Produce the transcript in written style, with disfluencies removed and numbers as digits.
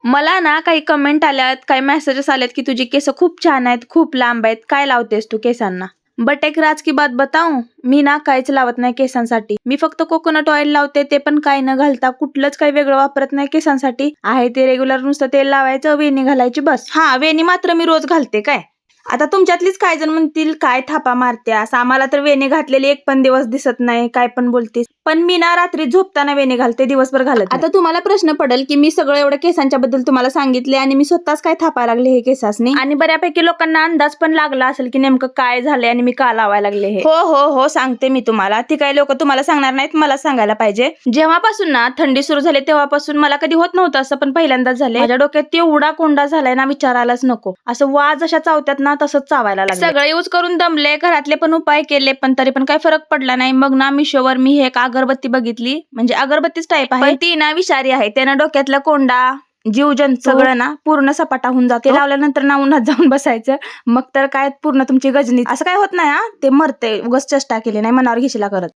मला ना काही कमेंट आल्यात, काही मेसेजेस आलेत की तुझी केस खूप छान आहेत, खूप लांब आहेत. काय लावतेस तू केसांना? बट एक राज की बात बताऊं, मी ना काहीच लावत नाही केसांसाठी. मी फक्त कोकोनट ऑइल लावते, ते पण काय न घालता, कुठलंच काही वेगळं वापरत नाही केसांसाठी. आहे ते रेग्युलर नुसतं तेल लावायचं, वेणी घालायची बस. हा, वेणी मात्र मी रोज घालते काय. आता तुमच्यातलीच काय जण म्हणतील काय थापा मारत्यास, आम्हाला तर वेणी घातलेली एक पण दिवस दिसत नाही, काय पण बोलतेस. पण मी ना रात्री झोपताना वेणी घालते, दिवसभर घालत नाही. आता तुम्हाला प्रश्न पडेल की मी सगळं एवढं केसांच्या बद्दल तुम्हाला सांगितले आणि मी स्वतःच काय थापायला लागले हे केसासनी, आणि बऱ्यापैकी लोकांना अंदाज पण लागला असेल की नेमकं काय झालंय आणि मी का लावायला लागले हे. हो सांगते मी तुम्हाला. ती काही लोक तुम्हाला सांगणार नाहीत, मला सांगायला पाहिजे. जेव्हापासून ना थंडी सुरू झाली तेव्हापासून मला कधी होत नव्हतं असं, पण पहिल्यांदाच झाले. माझ्या डोक्यात एवढा कोंडा झालाय ना विचारायलाच नको. असं वाज अशा चावत्यात ना तसंच चावायला लागले. सगळं यूज करून दमले, घरातले पण उपाय केले, पण तरी पण काही फरक पडला नाही. मग ना मिशोवर मी हे एक अगरबत्ती बघितली, म्हणजे अगरबत्तीच टाईप आहे, पण ती ना विषारी आहे. त्यानं डोक्यातला कोंडा, जीवजंतू सगळं ना पूर्ण सपाटा होऊन जातो. ते लावल्यानंतर ना उन्हात जाऊन बसायचं, मग तर काय पूर्ण तुमची गजनी. असं काय होत नाही हा, ते मरते. उगाच चेष्टा केली नाही, मनावर घेशीला करत.